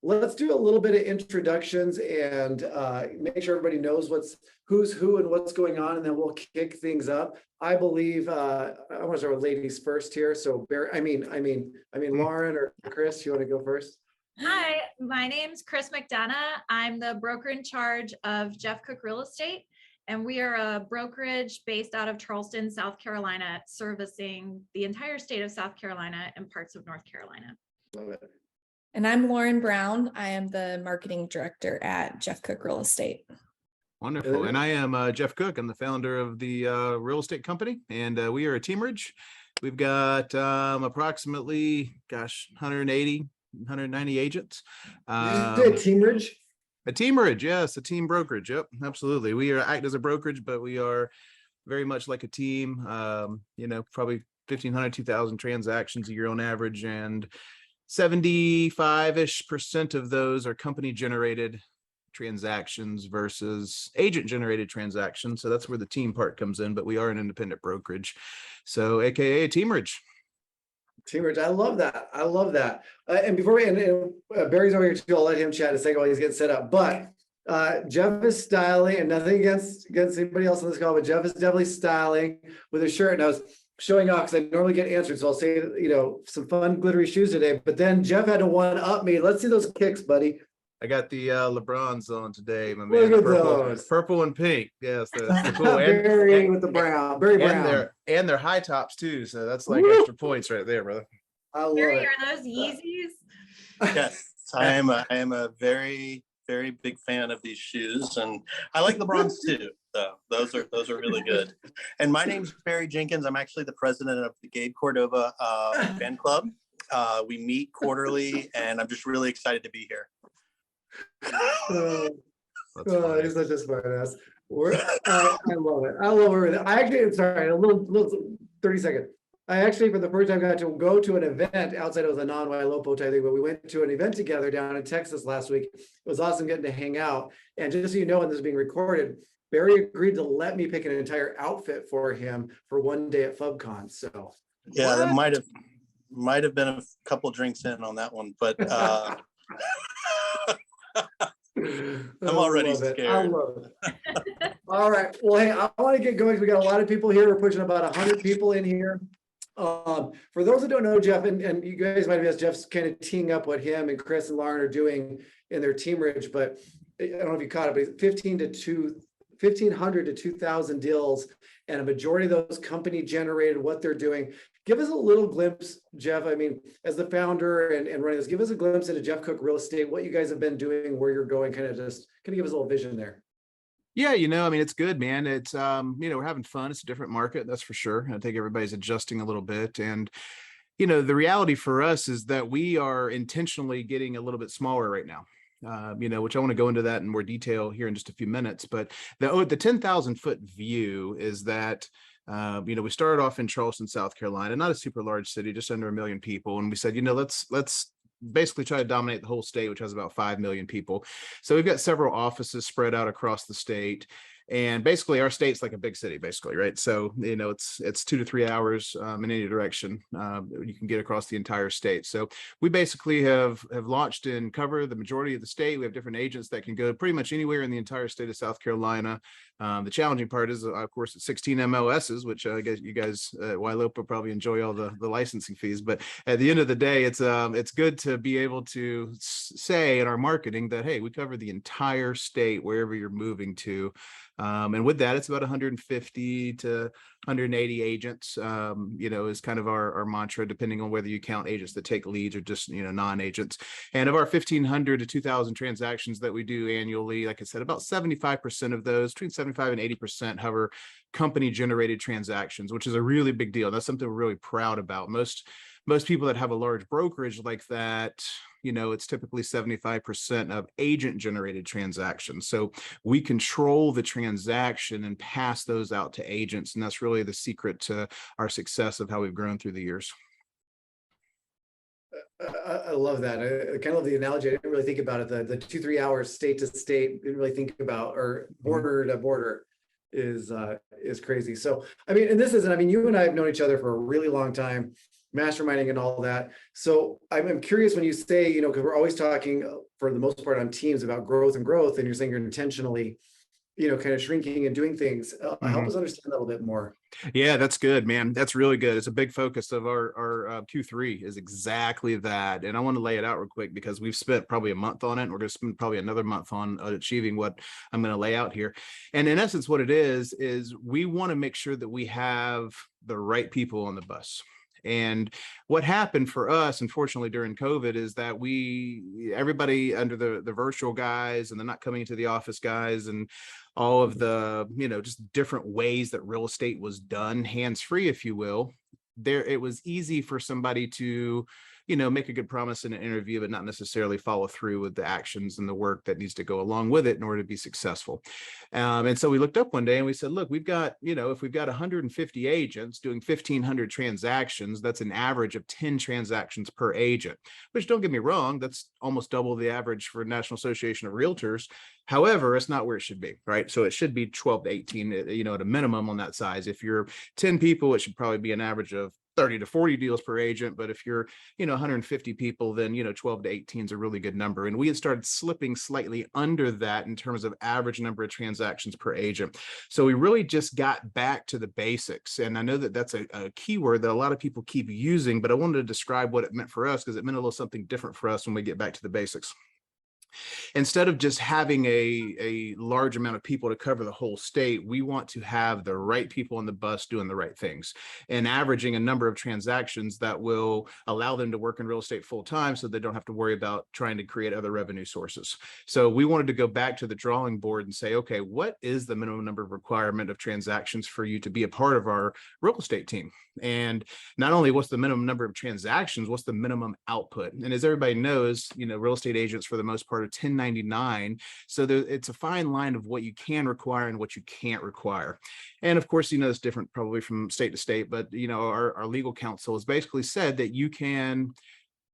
let's do a little bit of introductions and make sure everybody knows who's who and what's going on, and then we'll kick things up. I believe I want to start with ladies first here. So Lauren or Chris, you want to go first? Hi, my name's Chris McDonough. I'm the broker in charge of Jeff Cook Real Estate, and we are a brokerage based out of Charleston, South Carolina, servicing the entire state of South Carolina and parts of North Carolina. Love it. And I'm Lauren Brown. I am the marketing director at Jeff Cook Real Estate. Wonderful. And I am Jeff Cook. I'm the founder of the real estate company, and we are a teamerage. We've got approximately, 180, 190 agents. Teamerage? A teamerage, yes, a team brokerage. Yep, absolutely. We act as a brokerage, but we are very much like a team. Probably 1,500, 2,000 transactions a year on average, and 75-ish% of those are company generated transactions versus agent generated transactions. So that's where the team part comes in, but we are an independent brokerage. So AKA a teamerage. Teamwork. I love that. I love that. And before we end, Barry's over here too. I'll let him chat a second while he's getting set up. But Jeff is styling, and nothing against anybody else on this call, but Jeff is definitely styling with his shirt. And I was showing off because I normally get answered. So I'll say, some fun glittery shoes today. But then Jeff had to one up me. Let's see those kicks, buddy. I got the LeBrons on today, my man. Look at those. Purple and pink. Yes, the cool. Barry with the brown. Barry Brown. And they're high tops too. So that's like extra points right there, brother. I love Barry, it. are those Yeezys? Yes, I am a very, very big fan of these shoes, and I like LeBrons too. So those are really good. And my name's Barry Jenkins. I'm actually the president of the Gabe Cordova fan club. We meet quarterly, and I'm just really excited to be here. He's such a smart ass. I love it. I love everything. I actually, sorry, a little 30 seconds. I actually, for the first time, got to go to an event outside of the non-Ylopo type thing, but we went to an event together down in Texas last week. It was awesome getting to hang out. And just so you know, when this is being recorded, Barry agreed to let me pick an entire outfit for him for one day at FubCon. So yeah, that might have been a couple drinks in on that one, but I'm already scared. I love it. All right. Well, hey, I want to get going. We got a lot of people here. We're pushing about 100 people in here. For those that don't know Jeff, and you guys might have asked, Jeff's kind of teeing up what him and Chris and Lauren are doing in their teamerage, but I don't know if you caught it, but 1,500 to 2,000 deals, and a majority of those company generated. What they're doing. Give us a little glimpse, Jeff. I mean, as the founder and running this, give us a glimpse into Jeff Cook Real Estate, what you guys have been doing, where you're going, kind of give us a little vision there. Yeah, it's good, man. It's, we're having fun. It's a different market, that's for sure. I think everybody's adjusting a little bit. And, the reality for us is that we are intentionally getting a little bit smaller right now. Which I want to go into that in more detail here in just a few minutes. But the 10,000 foot view is that, we started off in Charleston, South Carolina, not a super large city, just under 1 million people. And we said, let's basically try to dominate the whole state, which has about 5 million people. So we've got several offices spread out across the state. And basically our state's like a big city, basically, right? So, it's 2 to 3 hours in any direction you can get across the entire state. So we basically have launched and cover the majority of the state. We have different agents that can go pretty much anywhere in the entire state of South Carolina. The challenging part is, of course, it's 16 MLSs, which I guess you guys at Ylopo probably enjoy all the licensing fees. But at the end of the day, it's good to be able to say in our marketing that, hey, we cover the entire state wherever you're moving to. And with that, it's about 150 to 180 agents, is kind of our mantra, depending on whether you count agents that take leads or just, non-agents. And of our 1,500 to 2,000 transactions that we do annually, like I said, about 75% of those, between 75 and 80%, hover company generated transactions, which is a really big deal. That's something we're really proud about. Most people that have a large brokerage like that, it's typically 75% of agent generated transactions. So we control the transaction and pass those out to agents. And that's really the secret to our success of how we've grown through the years. I love that. I kind of love the analogy. I didn't really think about it. The 2-3 hours state to state, didn't really think about, or border to border is crazy. So, you and I have known each other for a really long time. masterminding and all that. So I'm curious when you say, you know, because we're always talking for the most part on teams about growth, and you're saying you're intentionally, you know, kind of shrinking and doing things. Help us understand that a little bit more. Yeah, that's good, man. That's really good. It's a big focus of our Q3 is exactly that. And I want to lay it out real quick because we've spent probably a month on it. And we're going to spend probably another month on achieving what I'm going to lay out here. And in essence, what it is we want to make sure that we have the right people on the bus. And what happened for us, unfortunately, during COVID is that everybody under the virtual guys and the not coming into the office guys and all of the, you know, just different ways that real estate was done, hands-free, if you will, it was easy for somebody to, you know, make a good promise in an interview, but not necessarily follow through with the actions and the work that needs to go along with it in order to be successful. And so we looked up one day and we said, look, we've got, you know, if we've got 150 agents doing 1,500 transactions, that's an average of 10 transactions per agent, which, don't get me wrong, that's almost double the average for National Association of Realtors. However, it's not where it should be, right? So it should be 12 to 18, you know, at a minimum on that size. If you're 10 people, it should probably be an average of 30 to 40 deals per agent. But if you're, you know, 150 people, then, you know, 12 to 18 is a really good number. And we had started slipping slightly under that in terms of average number of transactions per agent. So we really just got back to the basics. And I know that that's a keyword that a lot of people keep using, but I wanted to describe what it meant for us because it meant a little something different for us when we get back to the basics. Instead of just having a large amount of people to cover the whole state, we want to have the right people on the bus doing the right things and averaging a number of transactions that will allow them to work in real estate full time so they don't have to worry about trying to create other revenue sources. So we wanted to go back to the drawing board and say, okay, what is the minimum number of requirement of transactions for you to be a part of our real estate team? And not only what's the minimum number of transactions, what's the minimum output? And as everybody knows, you know, real estate agents for the most part are 1099. So it's a fine line of what you can require and what you can't require. And of course, you know, it's different probably from state to state, but, you know, our legal counsel has basically said that you can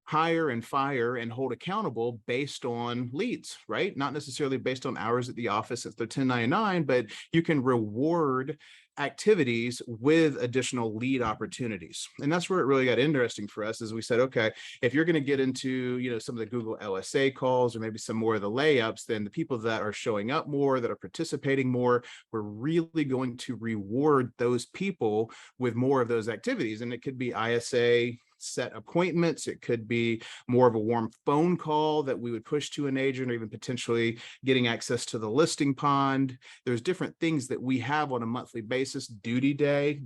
hire and fire and hold accountable based on leads, right? Not necessarily based on hours at the office if they're 1099, but you can reward activities with additional lead opportunities. And that's where it really got interesting for us, is we said, okay, if you're going to get into, you know, some of the Google LSA calls or maybe some more of the layups, then the people that are showing up more, that are participating more, we're really going to reward those people with more of those activities. And it could be ISA set appointments. It could be more of a warm phone call that we would push to an agent, or even potentially getting access to the listing pond. There's different things that we have on a monthly basis. Duty day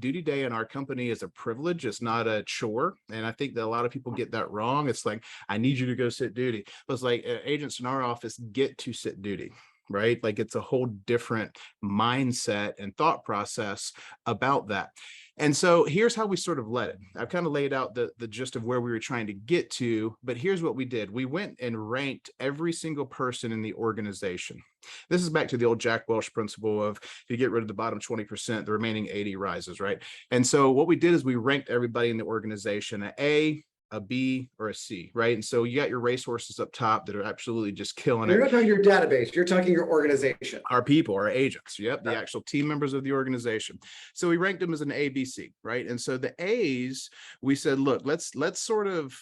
in our company is a privilege. It's not a chore. And I think that a lot of people get that wrong. It's like, I need you to go sit duty. But it's like agents in our office get to sit duty, right? Like it's a whole different mindset and thought process about that. And so here's how we sort of led it. I've kind of laid out the gist of where we were trying to get to, but here's what we did. We went and ranked every single person in the organization. This is back to the old Jack Welch principle of, if you get rid of the bottom 20%, the remaining 80 rises, right? And so what we did is we ranked everybody in the organization, an A, a B, or a C, right? And so you got your racehorses up top that are absolutely just killing it. You're not talking your database, you're talking your organization. Our people, our agents, yep, the actual team members of the organization. So we ranked them as an A, B, C, right? And so the A's, we said, look, let's sort of,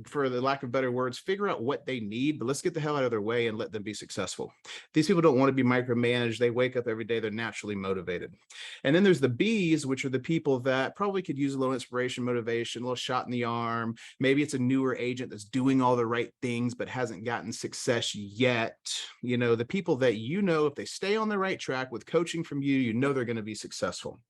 for the lack of better words, figure out what they need, but let's get the hell out of their way and let them be successful. These people don't want to be micromanaged. They wake up every day, they're naturally motivated. And then there's the B's, which are the people that probably could use a little inspiration, motivation, a little shot in the arm. Maybe it's a newer agent that's doing all the right things, but hasn't gotten success yet. You know, the people that, you know, if they stay on the right track with coaching from you, you know they're going to be successful.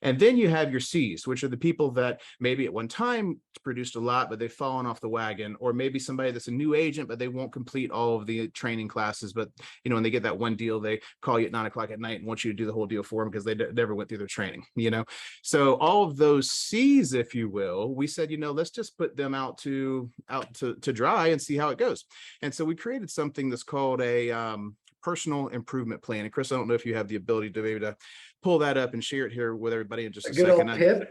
And then you have your C's, which are the people that maybe at one time produced a lot, but they've fallen off the wagon, or maybe somebody that's a new agent, but they won't complete all of the training classes. But, you know, when they get that one deal, they call you at 9 o'clock at night and want you to do the whole deal for them because they never went through their training, you know? So all of those C's, if you will, we said, you know, let's just put them out to dry and see how it goes. And so we created something that's called a personal improvement plan. And Chris, I don't know if you have the ability to maybe to pull that up and share it here with everybody in just a second.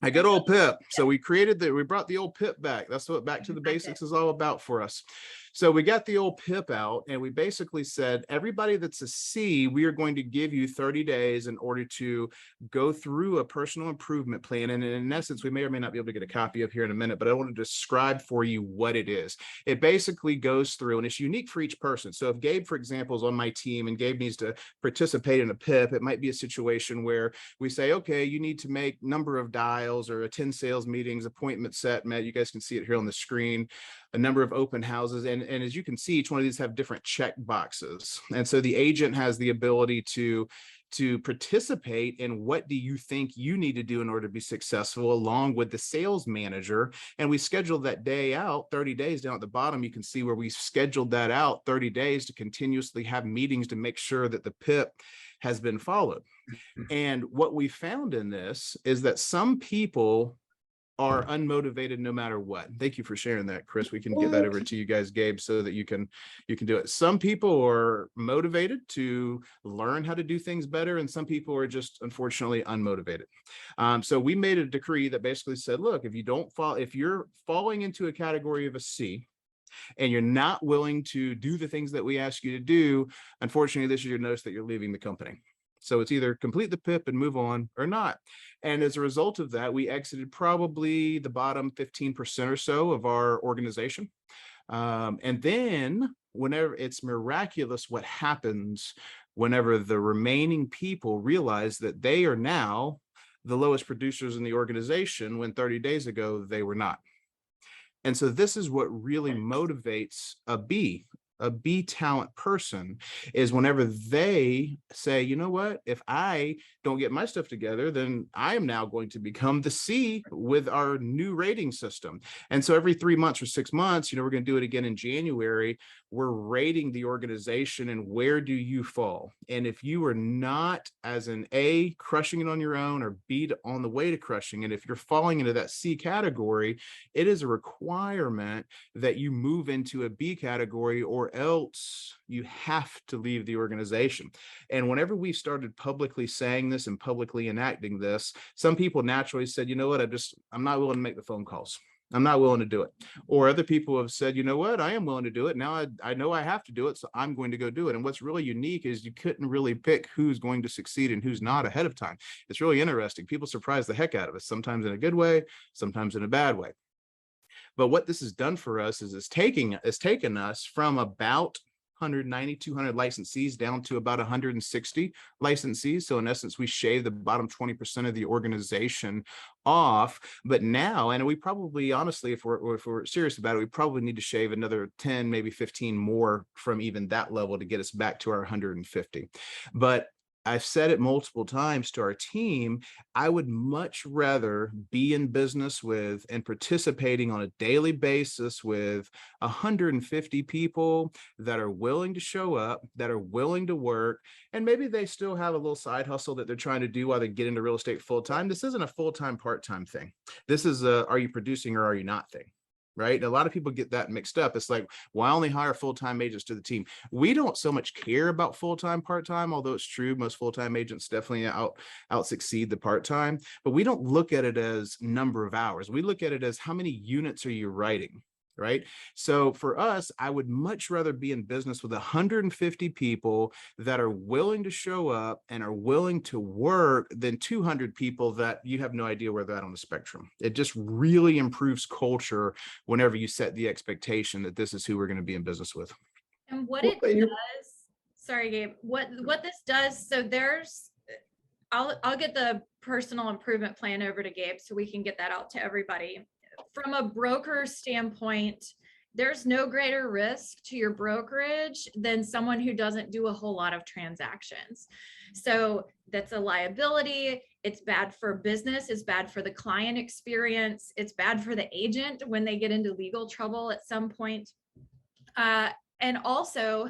A good old PIP. So we brought the old PIP back. That's what back to the basics is all about for us. So we got the old PIP out, and we basically said, everybody that's a C, we are going to give you 30 days in order to go through a personal improvement plan. And in essence, we may or may not be able to get a copy of here in a minute, but I want to describe for you what it is. It basically goes through, and it's unique for each person. So if Gabe, for example, is on my team and Gabe needs to participate in a PIP, it might be a situation where we say, okay, you need to make number of dials or attend sales meetings, appointment set met. You guys can see it here on the screen, a number of open houses. And as you can see, each one of these have different check boxes. And so the agent has the ability to participate in what do you think you need to do in order to be successful, along with the sales manager. And we scheduled that day out 30 days. Down at the bottom, you can see where we scheduled that out 30 days to continuously have meetings to make sure that the PIP has been followed. And what we found in this is that some people are unmotivated no matter what. Thank you for sharing that, Chris. We can get that over to you guys, Gabe, so that you can do it. Some people are motivated to learn how to do things better, and some people are just unfortunately unmotivated. So we made a decree that basically said, look, if you're falling into a category of a C, and you're not willing to do the things that we ask you to do, unfortunately, this is your notice that you're leaving the company. So it's either complete the PIP and move on or not. And as a result of that, we exited probably the bottom 15% or so of our organization. And then whenever it's miraculous what happens whenever the remaining people realize that they are now the lowest producers in the organization when 30 days ago they were not. And so this is what really motivates a B talent person, is whenever they say, you know what, if I don't get my stuff together, then I am now going to become the C with our new rating system. And so every 3 months or 6 months, we're going to do it again in January. We're rating the organization and where do you fall? And if you are not as an A crushing it on your own, or B on the way to crushing it, if you're falling into that C category, it is a requirement that you move into a B category, or else you have to leave the organization. And whenever we started publicly saying this and publicly enacting this, some people naturally said, you know what, I'm not willing to make the phone calls. I'm not willing to do it. Or other people have said, you know what, I am willing to do it. Now I know I have to do it, so I'm going to go do it. And what's really unique is you couldn't really pick who's going to succeed and who's not ahead of time. It's really interesting. People surprise the heck out of us, sometimes in a good way, sometimes in a bad way. But what this has done for us is it's taken us from about 190, 200 licensees down to about 160 licensees. So in essence, we shaved the bottom 20% of the organization off. But now, and we probably, honestly, if we're serious about it, we probably need to shave another 10, maybe 15 more from even that level to get us back to our 150. But I've said it multiple times to our team, I would much rather be in business with and participating on a daily basis with 150 people that are willing to show up, that are willing to work, and maybe they still have a little side hustle that they're trying to do while they get into real estate full-time. This isn't a full-time, part-time thing. This is a, are you producing or are you not thing? Right? And a lot of people get that mixed up. It's like, well, I only hire full-time agents to the team. We don't so much care about full-time, part-time, although it's true, most full-time agents definitely out succeed the part-time, but we don't look at it as number of hours. We look at it as how many units are you writing? Right? So for us, I would much rather be in business with 150 people that are willing to show up and are willing to work than 200 people that you have no idea where they're at on the spectrum. It just really improves culture whenever you set the expectation that this is who we're going to be in business with. And what it does, sorry, Gabe, what this does, so there's, I'll get the personal improvement plan over to Gabe so we can get that out to everybody. From a broker standpoint, there's no greater risk to your brokerage than someone who doesn't do a whole lot of transactions. So that's a liability. It's bad for business. It's bad for the client experience. It's bad for the agent when they get into legal trouble at some point. And also,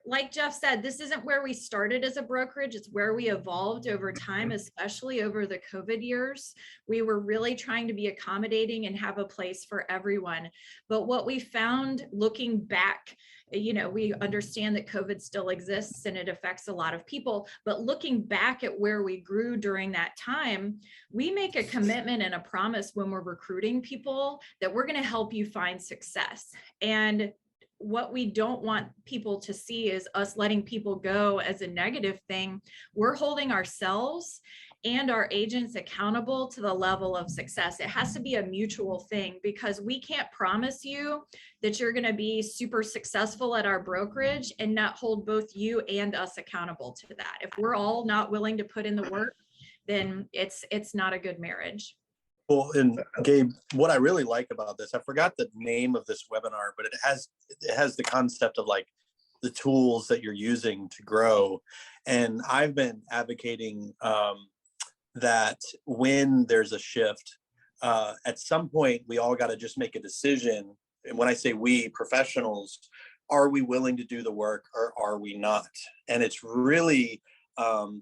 like Jeff said, this isn't where we started as a brokerage. It's where we evolved over time, especially over the COVID years. We were really trying to be accommodating and have a place for everyone. But what we found looking back, we understand that COVID still exists and it affects a lot of people, but looking back at where we grew during that time, we make a commitment and a promise when we're recruiting people that we're going to help you find success. And what we don't want people to see is us letting people go as a negative thing. We're holding ourselves and our agents accountable to the level of success. It has to be a mutual thing, because we can't promise you that you're going to be super successful at our brokerage and not hold both you and us accountable to that. If we're all not willing to put in the work, then it's not a good marriage. Well, and Gabe, what I really like about this, I forgot the name of this webinar, but it has the concept of like the tools that you're using to grow. And I've been advocating that when there's a shift, at some point, we all got to just make a decision. And when I say we, professionals, are we willing to do the work or are we not? And it's really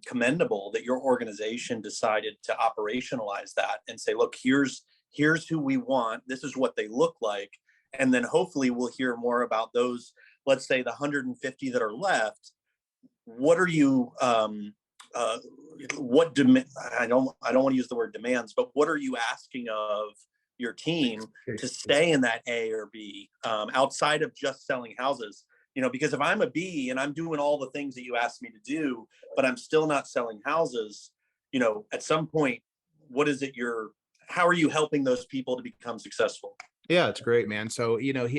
commendable that your organization decided to operationalize that and say, look, here's who we want. This is what they look like. And then hopefully we'll hear more about those, let's say the 150 that are left. What are you, I don't want to use the word demands, but what are you asking of your team to stay in that A or B outside of just selling houses? Because if I'm a B and I'm doing all the things that you asked me to do, but I'm still not selling houses, at some point, how are you helping those people to become successful? Yeah, it's great, man. So,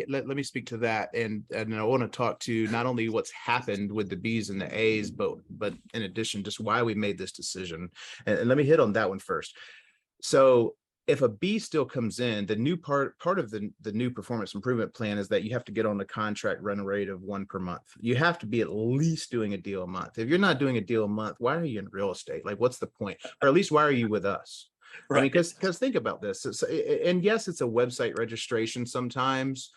let me speak to that. And I want to talk to not only what's happened with the B's and the A's, but in addition, just why we made this decision. And let me hit on that one first. So if a B still comes in, the new part of the new performance improvement plan is that you have to get on the contract run rate of 1 per month. You have to be at least doing a deal a month. If you're not doing a deal a month, why are you in real estate? Like, what's the point? Or at least why are you with us? Right. I mean, because think about this. And yes, it's a website registration sometimes,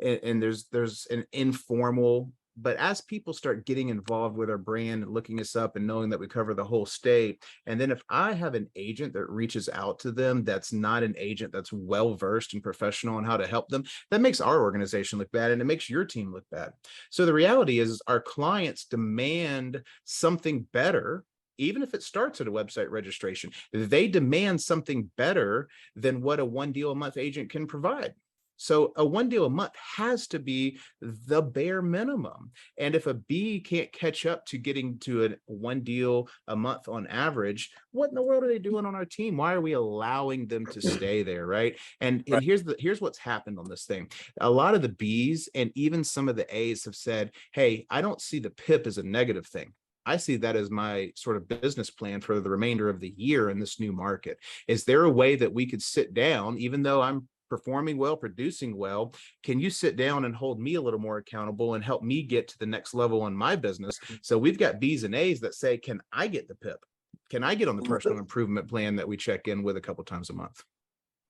and there's an informal. But as people start getting involved with our brand and looking us up and knowing that we cover the whole state, and then if I have an agent that reaches out to them that's not an agent that's well-versed and professional on how to help them, that makes our organization look bad and it makes your team look bad. So the reality is our clients demand something better. Even if it starts at a website registration, they demand something better than what a 1 deal a month agent can provide. So a 1 deal a month has to be the bare minimum. And if a B can't catch up to getting to a 1 deal a month on average, what in the world are they doing on our team? Why are we allowing them to stay there, right? And here's what's happened on this thing. A lot of the Bs and even some of the A's have said, hey, I don't see the PIP as a negative thing. I see that as my sort of business plan for the remainder of the year in this new market. Is there a way that we could sit down, even though I'm performing well, producing well, can you sit down and hold me a little more accountable and help me get to the next level in my business? So we've got B's and A's that say, can I get the PIP? Can I get on the personal improvement plan that we check in with a couple times a month?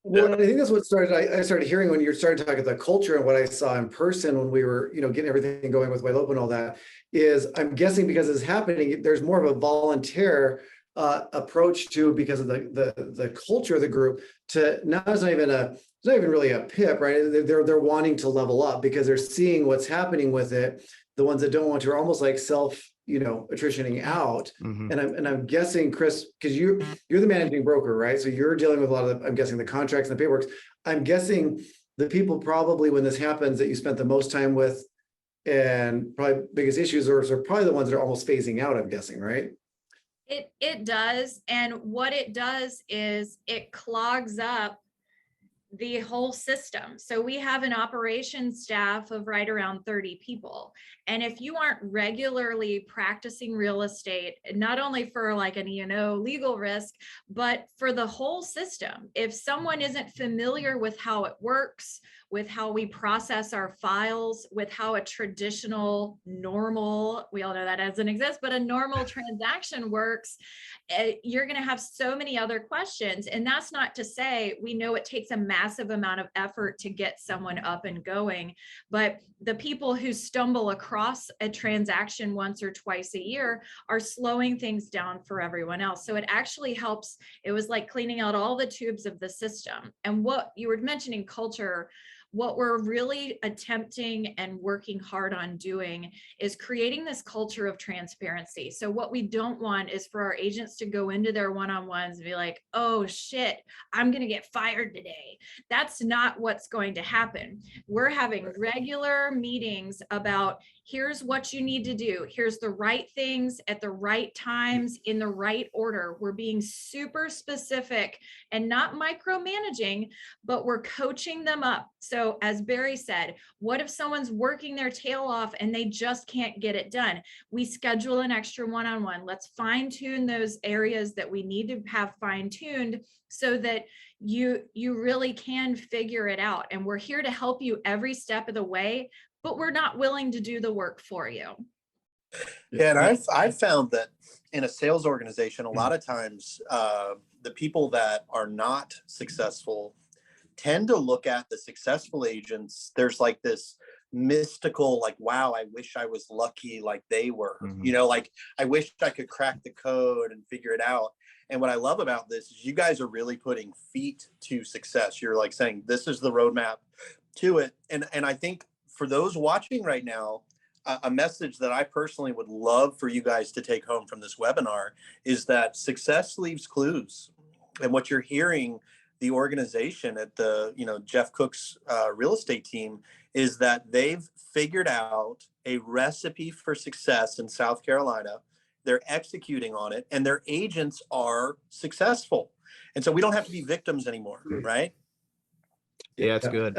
Well, I think that's what I started hearing when you started talking about the culture and what I saw in person when we were, getting everything going with Ylopo and all that, is I'm guessing because it's happening, there's more of a volunteer approach to, because of the culture of the group, to it's not even really a PIP, right? They're wanting to level up because they're seeing what's happening with it. The ones that don't want to are almost like attritioning out. Mm-hmm. And I'm guessing, Chris, because you're the managing broker, right? So you're dealing with a lot of I'm guessing the contracts and the paperwork. I'm guessing the people probably when this happens that you spent the most time with and probably biggest issues are probably the ones that are almost phasing out, I'm guessing, right? It does. And what it does is it clogs up the whole system. So we have an operations staff of right around 30 people. And if you aren't regularly practicing real estate, not only for like an E&O legal risk, but for the whole system, if someone isn't familiar with how it works, with how we process our files, with how a traditional, normal, we all know that doesn't exist, but a normal transaction works, you're going to have so many other questions. And that's not to say, we know it takes a massive amount of effort to get someone up and going, but the people who stumble across a transaction once or twice a year are slowing things down for everyone else. So it actually helps. It was like cleaning out all the tubes of the system. And what you were mentioning, culture, what we're really attempting and working hard on doing is creating this culture of transparency. So what we don't want is for our agents to go into their one-on-ones and be like, oh shit, I'm going to get fired today. That's not what's going to happen. We're having regular meetings about, here's what you need to do. Here's the right things at the right times in the right order. We're being super specific and not micromanaging, but we're coaching them up. So as Barry said, what if someone's working their tail off and they just can't get it done? We schedule an extra one-on-one. Let's fine tune those areas that we need to have fine tuned so that you really can figure it out. And we're here to help you every step of the way, but we're not willing to do the work for you. Yeah, and I've found that in a sales organization, a lot of times the people that are not successful tend to look at the successful agents. There's like this mystical, like, wow, I wish I was lucky like they were, you know, like I wish I could crack the code and figure it out. And what I love about this is you guys are really putting feet to success. You're like saying, this is the roadmap to it. And I think for those watching right now, a message that I personally would love for you guys to take home from this webinar is that success leaves clues. And what you're hearing the organization at the, you know, Jeff Cook's real estate team is that they've figured out a recipe for success in South Carolina. They're executing on it and their agents are successful. And so we don't have to be victims anymore, right? Yeah, it's good.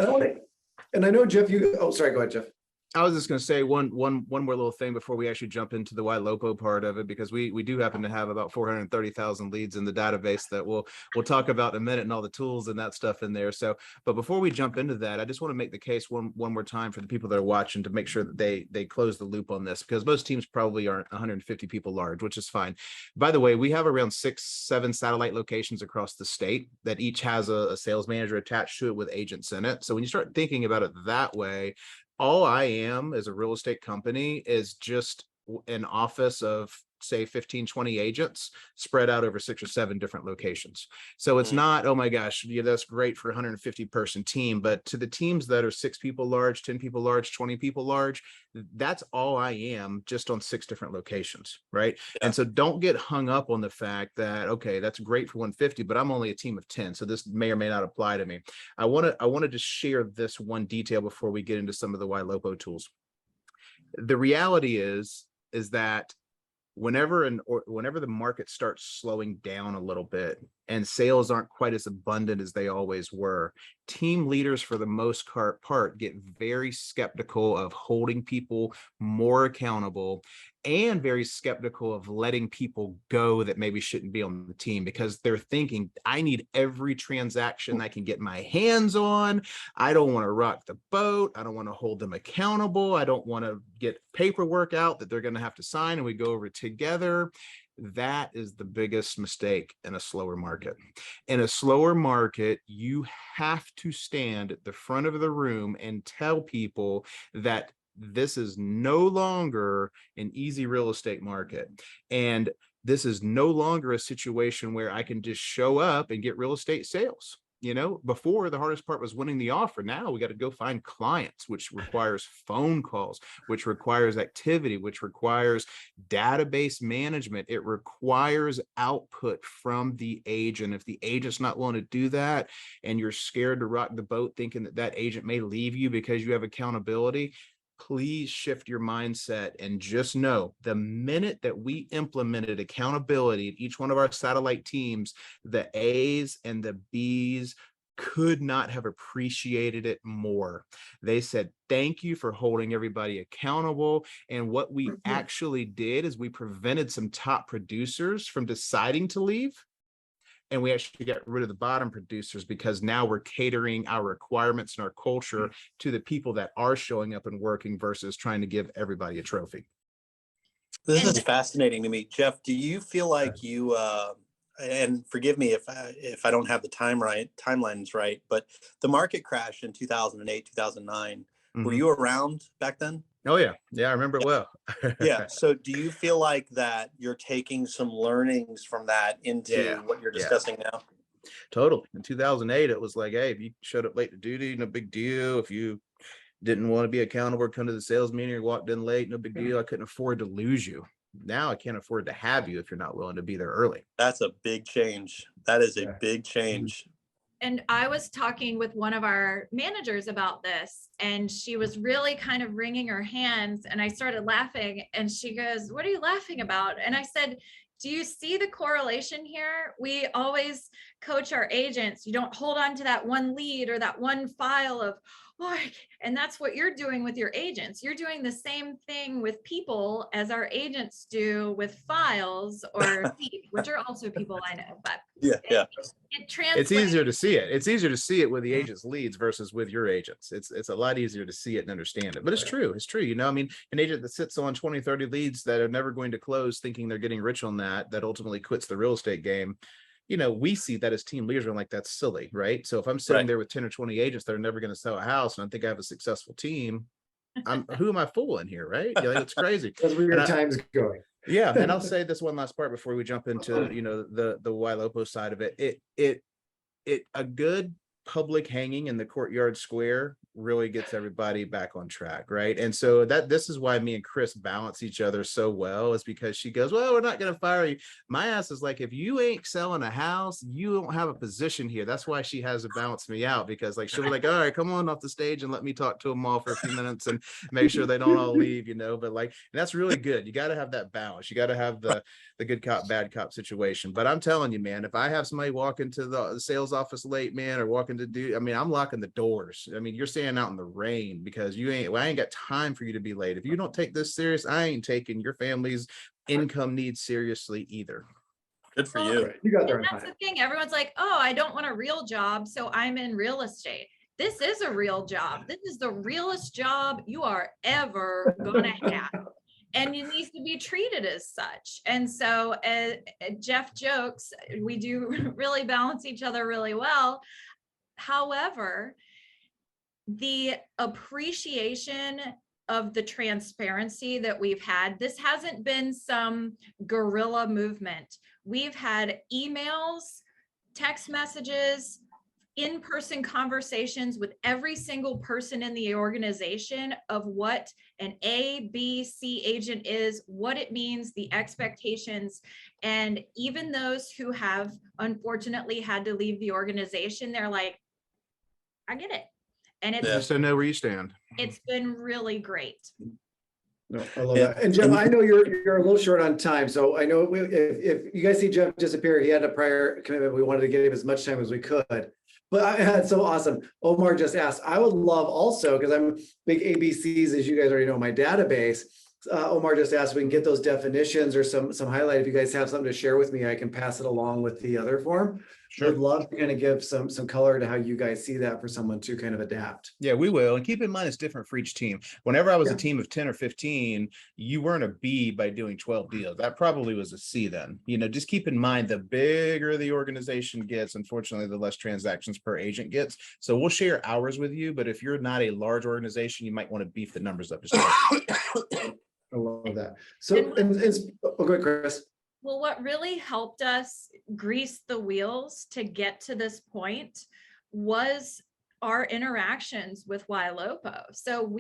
And I know, Jeff, oh, sorry, go ahead, Jeff. I was just going to say one more little thing before we actually jump into the Ylopo part of it, because we do happen to have about 430,000 leads in the database that we'll talk about in a minute and all the tools and that stuff in there. So, but before we jump into that, I just want to make the case one more time for the people that are watching to make sure that they close the loop on this, because most teams probably aren't 150 people large, which is fine. By the way, we have around 6-7 satellite locations across the state that each has a sales manager attached to it with agents in it. So when you start thinking about it that way, all I am as a real estate company is just an office of, say, 15, 20 agents spread out over 6 or 7 different locations. So it's not, oh my gosh, yeah, that's great for a 150 person team. But to the teams that are 6 people large, 10 people large, 20 people large, that's all I am, just on 6 different locations, right? Yeah. And so don't get hung up on the fact that, okay, that's great for 150, but I'm only a team of 10. So this may or may not apply to me. I wanted to share this one detail before we get into some of the Ylopo tools. The reality is that whenever the market starts slowing down a little bit and sales aren't quite as abundant as they always were, team leaders for the most part get very skeptical of holding people more accountable and very skeptical of letting people go that maybe shouldn't be on the team, because they're thinking, I need every transaction I can get my hands on. I don't want to rock the boat. I don't want to hold them accountable. I don't want to get paperwork out that they're going to have to sign and we go over together. That is the biggest mistake in a slower market. In a slower market, you have to stand at the front of the room and tell people that this is no longer an easy real estate market. And this is no longer a situation where I can just show up and get real estate sales. You know, before the hardest part was winning the offer. Now we got to go find clients, which requires phone calls, which requires activity, which requires database management. It requires output from the agent. If the agent's not willing to do that and you're scared to rock the boat thinking that that agent may leave you because you have accountability, please shift your mindset and just know the minute that we implemented accountability at each one of our satellite teams, the A's and the B's could not have appreciated it more. They said, thank you for holding everybody accountable. And what we actually did is we prevented some top producers from deciding to leave And we actually got rid of the bottom producers because now we're catering our requirements and our culture to the people that are showing up and working versus trying to give everybody a trophy. This is fascinating to me. Jeff, do you feel like you, and forgive me if I don't have the timelines right, but the market crash in 2008, 2009, were you around back then? Oh yeah. Yeah, I remember it well. Yeah. So do you feel like that you're taking some learnings from that into what you're discussing now? Totally. In 2008, it was like, hey, if you showed up late to duty, no big deal. If you didn't want to be accountable, come to the sales meeting or walked in late, no big deal. I couldn't afford to lose you. Now I can't afford to have you if you're not willing to be there early. That's a big change. That is a big change. And I was talking with one of our managers about this, and she was really kind of wringing her hands, and I started laughing, and she goes, "What are you laughing about?" And I said, "Do you see the correlation here? We always coach our agents. You don't hold on to that one lead or that one file of, oh, and that's what you're doing with your agents. You're doing the same thing with people as our agents do with files or leads, which are also people I know, but it translates. It's easier to see it. It's easier to see it with the agent's leads versus with your agents. It's a lot easier to see it and understand it, but it's true. It's true. You know, I mean, an agent that sits on 20, 30 leads that are never going to close thinking they're getting rich on that ultimately quits the real estate game. You know, we see that as team leaders. I'm like, that's silly, right? So if I'm sitting there with 10 or 20 agents that are never going to sell a house and I think I have a successful team, who am I fooling here, right? Yeah, like, it's crazy. That's where your time's going. Yeah, and I'll say this one last part before we jump into, you know, the Ylopo side of it. A good public hanging in the courtyard square really gets everybody back on track, right? And so this is why me and Chris balance each other so well, is because she goes, well, we're not going to fire you. My ass is like, if you ain't selling a house, you don't have a position here. That's why she has to balance me out, because like she'll be like, all right, come on off the stage and let me talk to them all for a few minutes and make sure they don't all leave, you know. But like, and that's really good. You got to have that balance. You got to have the good cop, bad cop situation. But I'm telling you, man, if I have somebody walk into the sales office late, man, or walking to do, I mean, I'm locking the doors. I mean, you're staying out in the rain because I ain't got time for you to be late. If you don't take this serious, I ain't taking your family's income needs seriously either. Good for you. You got there. That's the thing. Everyone's like, oh, I don't want a real job, so I'm in real estate. This is a real job. This is the realest job you are ever gonna have. And it needs to be treated as such. And so Jeff jokes, we do really balance each other really well. However, the appreciation of the transparency that we've had, this hasn't been some guerrilla movement. We've had emails, text messages, in-person conversations with every single person in the organization of what an A, B, C agent is, what it means, the expectations. And even those who have unfortunately had to leave the organization, they're like, I get it. And it's just to know where you stand. It's been really great. No, I love that. And Jeff, I know you're a little short on time, so I know if you guys see Jeff disappear, he had a prior commitment. We wanted to give him as much time as we could. But I had so awesome. Omar just asked, I would love also, because I'm big ABCs, as you guys already know, my database. Omar just asked if we can get those definitions or some highlight. If you guys have something to share with me, I can pass it along with the other form. Sure. Would love to kind of give some color to how you guys see that for someone to kind of adapt. Yeah, we will. And keep in mind, it's different for each team. Whenever I was a team of 10 or 15, you weren't a B by doing 12 deals. That probably was a C then. You know, just keep in mind, the bigger the organization gets, unfortunately, the less transactions per agent gets. So we'll share hours with you, but if you're not a large organization, you might want to beef the numbers up. I love that. So, and go ahead, Chris. Well, what really helped us grease the wheels to get to this point was our interactions with Ylopo. So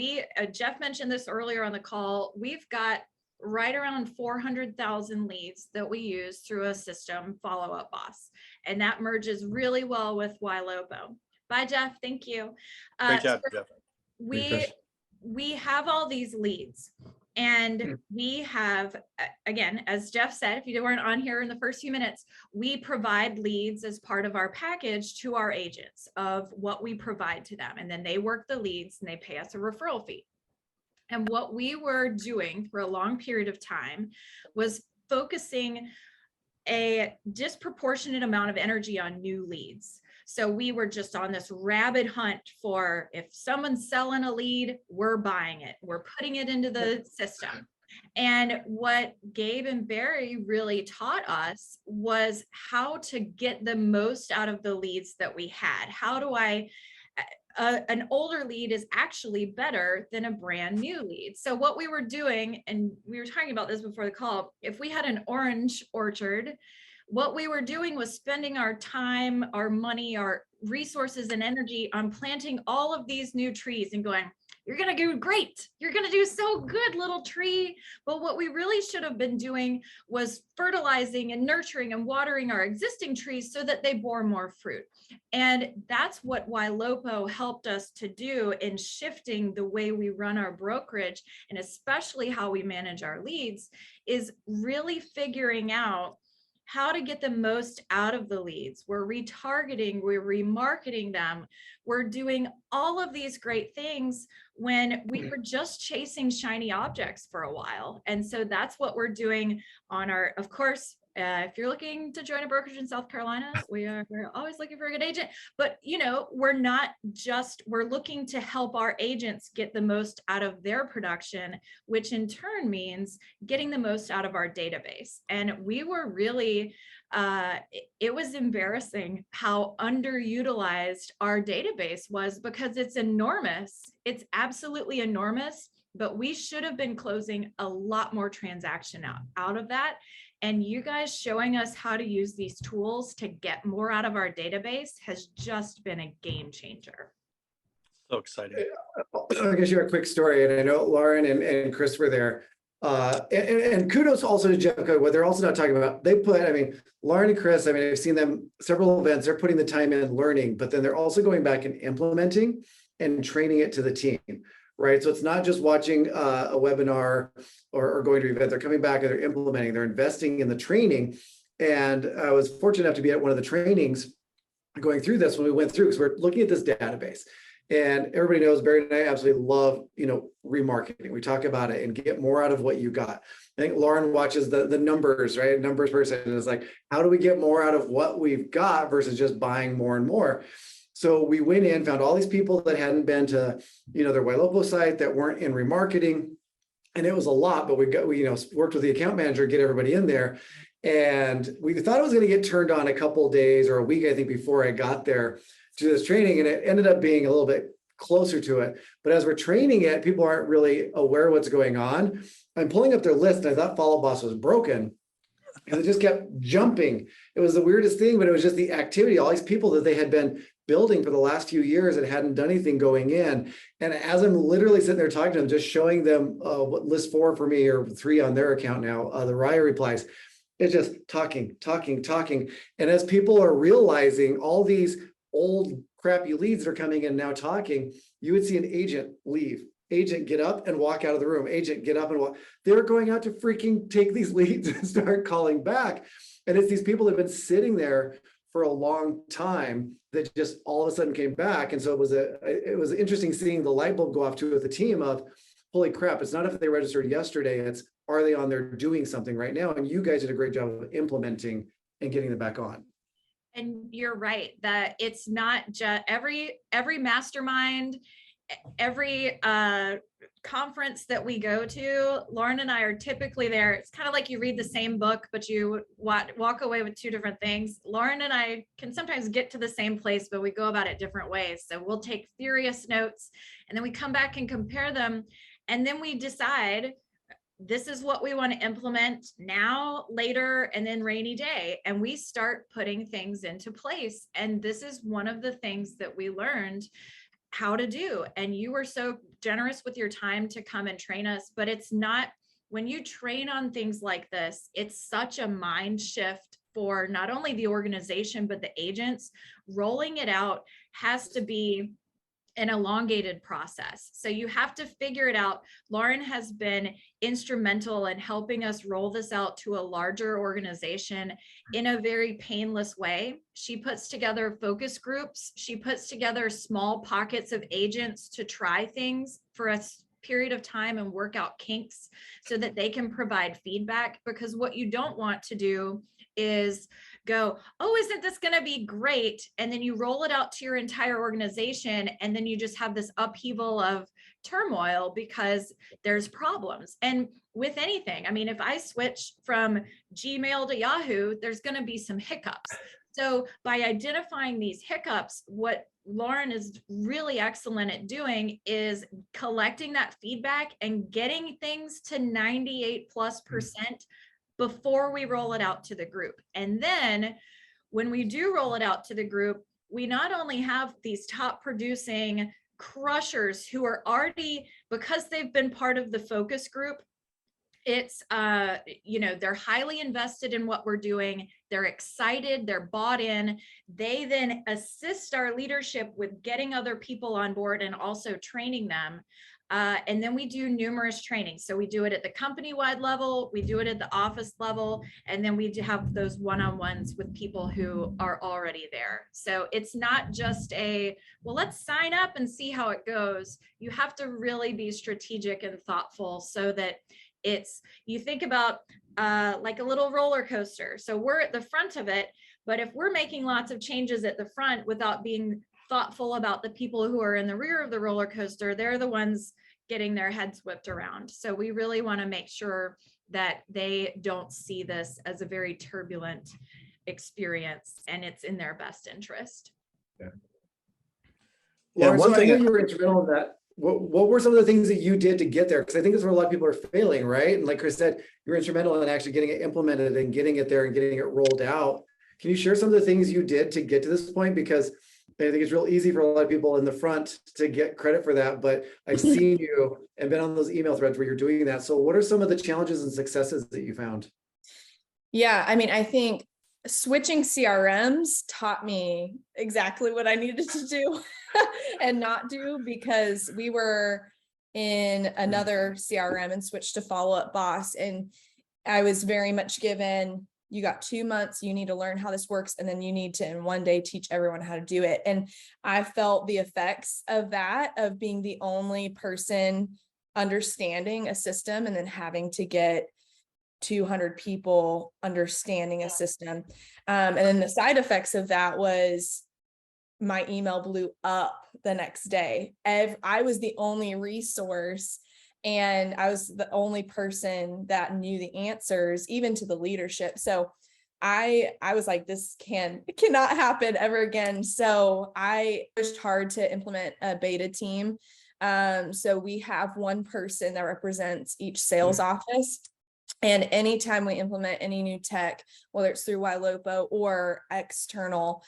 Jeff mentioned this earlier on the call, we've got right around 400,000 leads that we use through a system, Follow Up Boss. And that merges really well with Ylopo. Bye, Jeff. Thank you. Great job, Jeff. We have all these leads. And we have, again, as Jeff said, if you weren't on here in the first few minutes, we provide leads as part of our package to our agents of what we provide to them. And then they work the leads and they pay us a referral fee. And what we were doing for a long period of time was focusing a disproportionate amount of energy on new leads. So we were just on this rabid hunt for, if someone's selling a lead, we're buying it. We're putting it into the system. And what Gabe and Barry really taught us was how to get the most out of the leads that we had. How do I, an older lead is actually better than a brand new lead. So what we were doing, and we were talking about this before the call, if we had an orange orchard, what we were doing was spending our time, our money, our resources and energy on planting all of these new trees and going, you're going to do great. You're going to do so good, little tree. But what we really should have been doing was fertilizing and nurturing and watering our existing trees so that they bore more fruit. And that's what Ylopo helped us to do in shifting the way we run our brokerage, and especially how we manage our leads, is really figuring out how to get the most out of the leads. We're retargeting, we're remarketing them. We're doing all of these great things when we were just chasing shiny objects for a while. And so that's what we're doing on our, of course, if you're looking to join a brokerage in South Carolina, we're always looking for a good agent, but you know, we're looking to help our agents get the most out of their production, which in turn means getting the most out of our database. And we were really, it was embarrassing how underutilized our database was, because it's enormous. It's absolutely enormous, but we should have been closing a lot more transaction out of that. And you guys showing us how to use these tools to get more out of our database has just been a game changer. So exciting. I guess you have a quick story, and I know Lauren and Chris were there. And kudos also to Jeff Cook. What they're also not talking about, Lauren and Chris, I've seen them several events, they're putting the time in learning, but then they're also going back and implementing and training it to the team. Right. So it's not just watching a webinar or going to an event. They're coming back and they're implementing, they're investing in the training. And I was fortunate enough to be at one of the trainings going through this when we went through, because we're looking at this database. And everybody knows Barry and I absolutely love, remarketing. We talk about it and get more out of what you got. I think Lauren watches the numbers, right? Numbers person is like, how do we get more out of what we've got versus just buying more and more? So we went in, found all these people that hadn't been to, their Ylopo site, that weren't in remarketing. And it was a lot, but we worked with the account manager, get everybody in there. And we thought it was going to get turned on a couple of days or a week, I think, before I got there to this training. And it ended up being a little bit closer to it. But as we're training it, people aren't really aware what's going on. I'm pulling up their list, and I thought Follow Boss was broken, because it just kept jumping. It was the weirdest thing, but it was just the activity, all these people that they had been building for the last few years that hadn't done anything going in. And as I'm literally sitting there talking to them, just showing them what list 4 for me, or 3 on their account now, the Raiya replies, it's just talking. And as people are realizing all these old crappy leads that are coming in now talking, you would see an agent leave, agent get up and walk out of the room, agent get up and walk. They're going out to freaking take these leads and start calling back. And it's these people that have been sitting there for a long time that just all of a sudden came back. And so it was interesting seeing the light bulb go off too with the team of, holy crap, it's not if they registered yesterday, it's are they on there doing something right now? And you guys did a great job of implementing and getting them back on. And you're right that it's not just every mastermind, every conference that we go to, Lauren and I are typically there. It's kind of like you read the same book, but you walk away with 2 different things. Lauren and I can sometimes get to the same place, but we go about it different ways. So we'll take furious notes, and then we come back and compare them. And then we decide, this is what we want to implement now, later, and then rainy day. And we start putting things into place. And this is one of the things that we learned how to do. And you were so generous with your time to come and train us, but it's not, when you train on things like this, it's such a mind shift for not only the organization, but the agents. Rolling it out has to be an elongated process. So you have to figure it out. Lauren has been instrumental in helping us roll this out to a larger organization in a very painless way. She puts together focus groups. She puts together small pockets of agents to try things for a period of time and work out kinks so that they can provide feedback. Because what you don't want to do is go, oh, isn't this going to be great? And then you roll it out to your entire organization, and then you just have this upheaval of turmoil because there's problems. And with anything, I mean, if I switch from Gmail to Yahoo, there's going to be some hiccups. So by identifying these hiccups, what Lauren is really excellent at doing is collecting that feedback and getting things to 98+% before we roll it out to the group. And then when we do roll it out to the group, we not only have these top producing crushers who are already, because they've been part of the focus group, it's they're highly invested in what we're doing, they're excited, they're bought in. They then assist our leadership with getting other people on board and also training them. And then we do numerous trainings. So we do it at the company-wide level, we do it at the office level, and then we do have those one-on-ones with people who are already there. So it's not just well, let's sign up and see how it goes. You have to really be strategic and thoughtful so that you think about like a little roller coaster. So we're at the front of it, but if we're making lots of changes at the front without being thoughtful about the people who are in the rear of the roller coaster, they're the ones getting their heads whipped around. So we really want to make sure that they don't see this as a very turbulent experience, and it's in their best interest. Yeah. Yeah, Lauren, one so I thing know you were instrumental in that. What were some of the things that you did to get there? Because I think that's where a lot of people are failing, right? And like Chris said, you're instrumental in actually getting it implemented and getting it there and getting it rolled out. Can you share some of the things you did to get to this point? Because I think it's real easy for a lot of people in the front to get credit for that, but I've seen you and been on those email threads where you're doing that. So what are some of the challenges and successes that you found? Yeah, I mean, I think switching CRMs taught me exactly what I needed to do and not do, because we were in another CRM and switched to Follow Up Boss. And I was very much given, you got 2 months, you need to learn how this works, and then you need to in one day teach everyone how to do it. And I felt the effects of that, of being the only person understanding a system and then having to get 200 people understanding a system. And then the side effects of that was my email blew up the next day. I was the only resource, and I was the only person that knew the answers, even to the leadership. So I was like, this cannot happen ever again. So I pushed hard to implement a beta team. So we have one person that represents each sales office. And anytime we implement any new tech, whether it's through Ylopo or external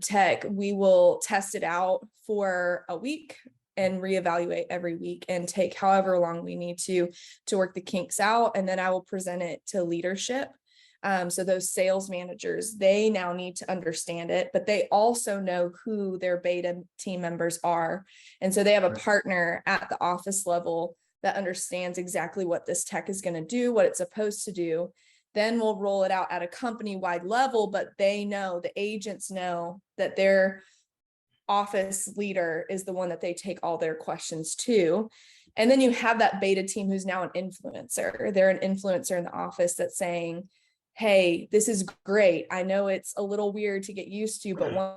tech, we will test it out for a week and reevaluate every week and take however long we need to work the kinks out. And then I will present it to leadership. So those sales managers, they now need to understand it, but they also know who their beta team members are. And so they have a partner at the office level that understands exactly what this tech is going to do, what it's supposed to do. Then we'll roll it out at a company-wide level, but they know, the agents know that their office leader is the one that they take all their questions to. And then you have that beta team who's now an influencer. They're an influencer in the office that's saying, hey, this is great. I know it's a little weird to get used to, but one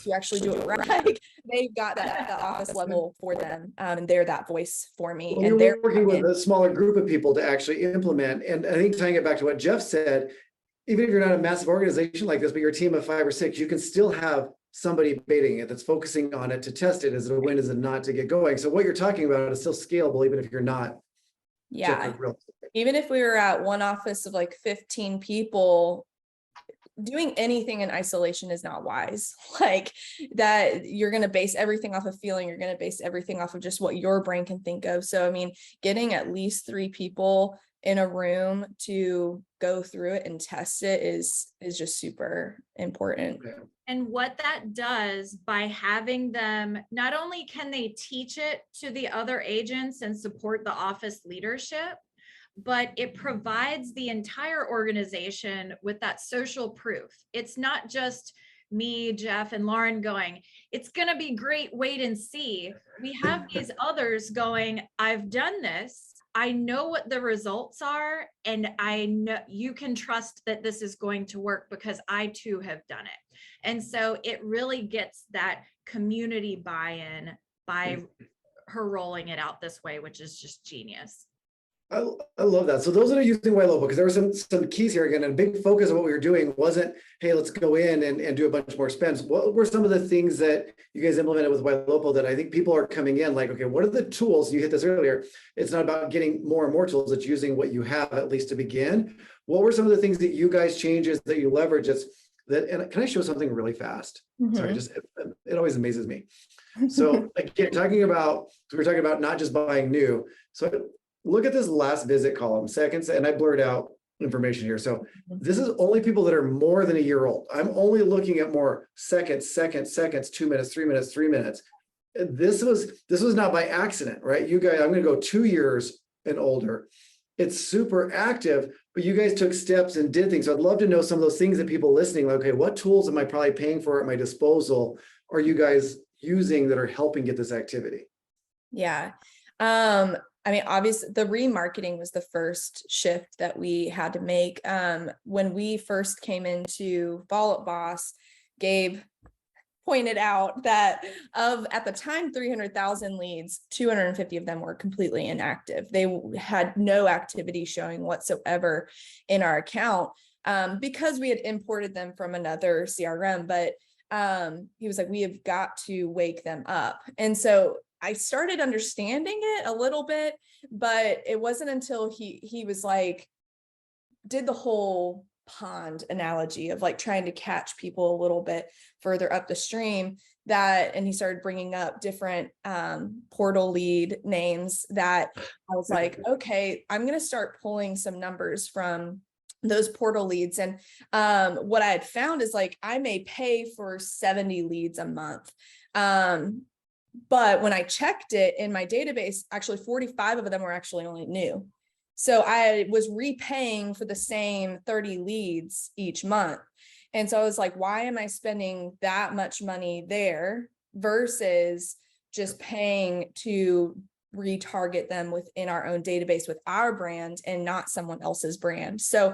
to actually do it right. Like, they've got that at the office level for them, and they're that voice for me. Well, and they're working with a smaller group of people to actually implement. And I think tying it back to what Jeff said, even if you're not a massive organization like this, but you're a team of 5 or 6, you can still have somebody baiting it that's focusing on it to test it. Is it a win? Is it not, to get going? So what you're talking about is still scalable, even if you're not. Yeah. Even if we were at one office of like 15 people, doing anything in isolation is not wise. Like that, you're going to base everything off of feeling. You're going to base everything off of just what your brain can think of. So, I mean, getting at least 3 people in a room to go through it and test it is just super important. And what that does by having them, not only can they teach it to the other agents and support the office leadership, but it provides the entire organization with that social proof. It's not just me, Jeff, and Lauren going, it's going to be great, wait and see. We have these others going, I've done this. I know what the results are, and I know you can trust that this is going to work because I too have done it. And so it really gets that community buy-in by her rolling it out this way, which is just genius. I love that. So those that are using Ylopo, because there were some keys here again, and a big focus of what we were doing wasn't, hey, let's go in and do a bunch more spends. What were some of the things that you guys implemented with Ylopo that I think people are coming in like, okay, what are the tools? You hit this earlier. It's not about getting more and more tools. It's using what you have at least to begin. What were some of the things that you guys changes that you leverage? And can I show something really fast? Sorry, just it always amazes me. So again, we're talking about not just buying new. So look at this last visit column, seconds, and I blurred out information here. So this is only people that are more than a year old. I'm only looking at more seconds, 2 minutes, 3 minutes, 3 minutes. This was not by accident, right? You guys, I'm going to go 2 years and older. It's super active, but you guys took steps and did things. So I'd love to know some of those things that people listening, like, okay, what tools am I probably paying for at my disposal? Are you guys using that are helping get this activity? Yeah. I mean, obviously the remarketing was the first shift that we had to make. When we first came into Follow Up Boss, Gabe pointed out that at the time, 300,000 leads, 250 of them were completely inactive. They had no activity showing whatsoever in our account because we had imported them from another CRM. But he was like, we have got to wake them up. And so I started understanding it a little bit, but it wasn't until he was like, did the whole pond analogy of like trying to catch people a little bit further up the stream and he started bringing up different portal lead names that I was like, okay, I'm going to start pulling some numbers from those portal leads. And what I had found is like, I may pay for 70 leads a month. But when I checked it in my database, actually 45 of them were actually only new. So I was repaying for the same 30 leads each month. And so I was like, why am I spending that much money there versus just paying to retarget them within our own database with our brand and not someone else's brand? So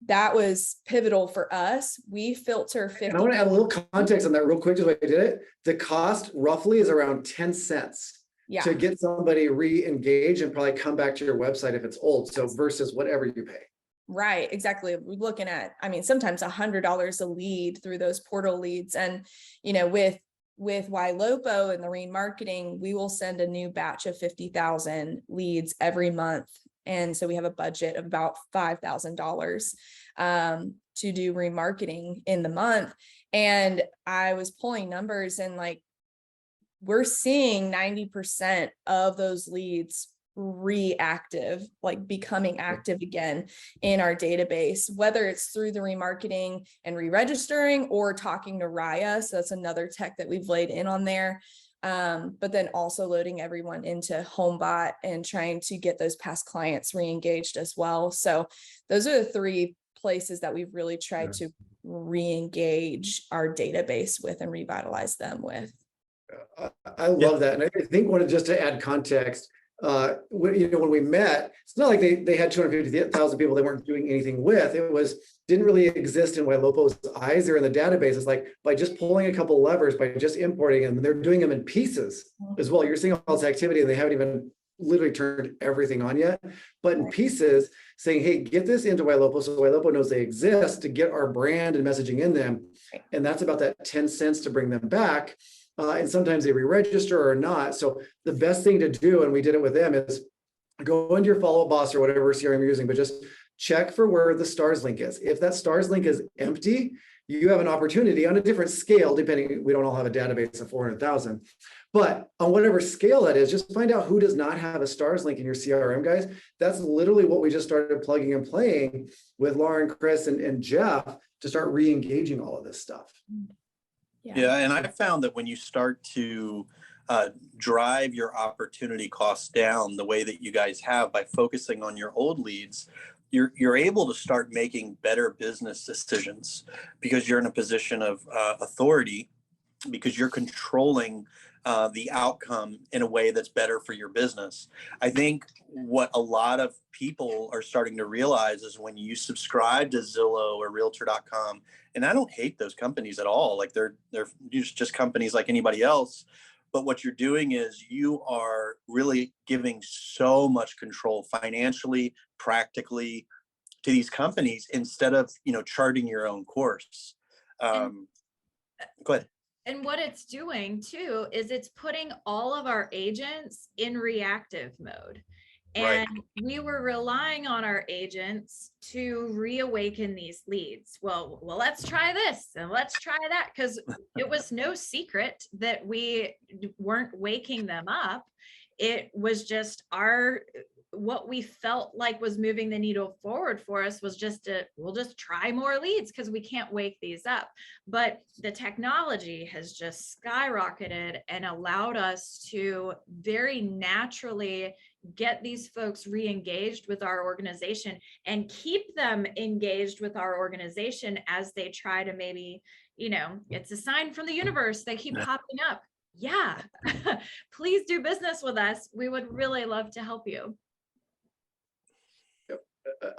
that was pivotal for us. We filter 50. And I want to add a little context on that real quick, just like I did it. The cost roughly is around 10 cents to get somebody re-engaged and probably come back to your website if it's old. So versus whatever you pay. Right, exactly. We're looking at, I mean, sometimes $100 a lead through those portal leads. And, you know, with Ylopo and the remarketing, we will send a new batch of 50,000 leads every month. And so we have a budget of about $5,000 to do remarketing in the month. And I was pulling numbers and like, we're seeing 90% of those leads reactive, like becoming active again in our database, whether it's through the remarketing and re-registering or talking to Raiya. So that's another tech that we've laid in on there. But then also loading everyone into HomeBot and trying to get those past clients re-engaged as well. So those are the three places that we've really tried to re-engage our database with and revitalize them with. I love that. And I think just to add context, when we met, it's not like they had 250,000 people they weren't doing anything with. It didn't really exist in Ylopo's eyes. They're in the database. It's like by just pulling a couple levers, by just importing them, they're doing them in pieces as well. You're seeing all this activity and they haven't even literally turned everything on yet, but in pieces saying, hey, get this into Ylopo so Ylopo knows they exist to get our brand and messaging in them. And that's about that 10 cents to bring them back. And sometimes they re-register or not. So the best thing to do, and we did it with them, is go into your Follow Up Boss or whatever CRM you're using, but just check for where the stars link is. If that stars link is empty, you have an opportunity on a different scale, depending, we don't all have a database of 400,000, but on whatever scale that is, just find out who does not have a stars link in your CRM, guys. That's literally what we just started plugging and playing with Lauren, Chris, and Jeff to start re-engaging all of this stuff. Yeah, and I found that when you start to drive your opportunity costs down the way that you guys have by focusing on your old leads, you're able to start making better business decisions because you're in a position of authority, because you're controlling the outcome in a way that's better for your business. I think what a lot of people are starting to realize is when you subscribe to Zillow or Realtor.com, and I don't hate those companies at all, like they're just companies like anybody else. But what you're doing is you are really giving so much control financially, practically to these companies instead of, charting your own course. Go ahead. And what it's doing too is it's putting all of our agents in reactive mode. And we were relying on our agents to reawaken these leads. Well, let's try this and let's try that, because it was no secret that we weren't waking them up. It was just what we felt like was moving the needle forward for us was we'll just try more leads because we can't wake these up. But the technology has just skyrocketed and allowed us to very naturally get these folks re-engaged with our organization and keep them engaged with our organization as they try to maybe, it's a sign from the universe. They keep popping up. Yeah, please do business with us. We would really love to help you.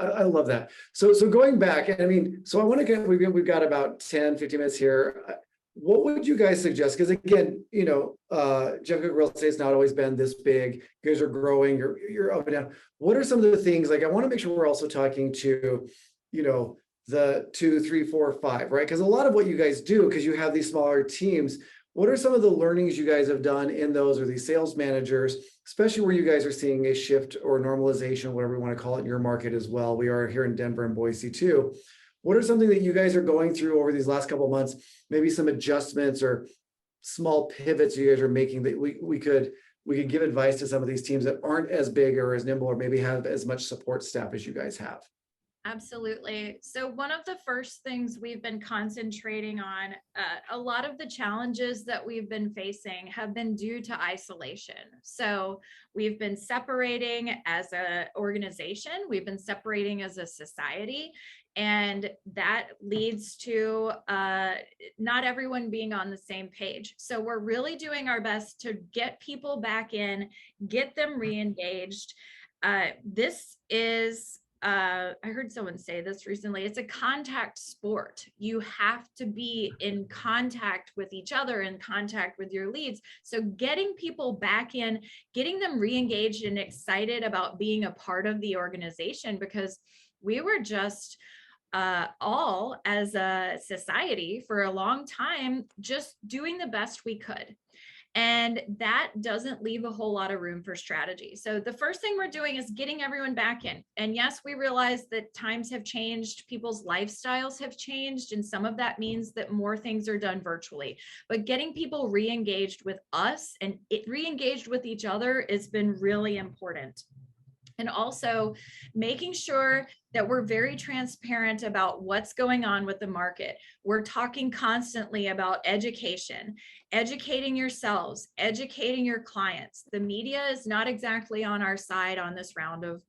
I love that. So going back, I mean, so I want to get, we've got about 10, 15 minutes here. What would you guys suggest? Because again, Jeff Cook Real Estate has not always been this big. You guys are growing, you're up and down. What are some of the things, like I want to make sure we're also talking to, the 2, 3, 4, 5, right? Because a lot of what you guys do, because you have these smaller teams, what are some of the learnings you guys have done in those, or these sales managers, especially where you guys are seeing a shift or normalization, whatever you want to call it, in your market as well? We are here in Denver and Boise too. What are something that you guys are going through over these last couple of months? Maybe some adjustments or small pivots you guys are making that we could give advice to some of these teams that aren't as big or as nimble or maybe have as much support staff as you guys have. Absolutely. So one of the first things we've been concentrating on, a lot of the challenges that we've been facing have been due to isolation. So we've been separating as an organization, we've been separating as a society, and that leads to not everyone being on the same page. So we're really doing our best to get people back in, get them re-engaged. This is I heard someone say this recently, it's a contact sport. You have to be in contact with each other, in contact with your leads. So getting people back in, getting them re-engaged and excited about being a part of the organization, because we were just all as a society for a long time, just doing the best we could. And that doesn't leave a whole lot of room for strategy. So the first thing we're doing is getting everyone back in. And yes, we realize that times have changed, people's lifestyles have changed, and some of that means that more things are done virtually. But getting people re-engaged with us and re-engaged with each other has been really important. And also making sure that we're very transparent about what's going on with the market. We're talking constantly about education, educating yourselves, educating your clients. The media is not exactly on our side on this round of,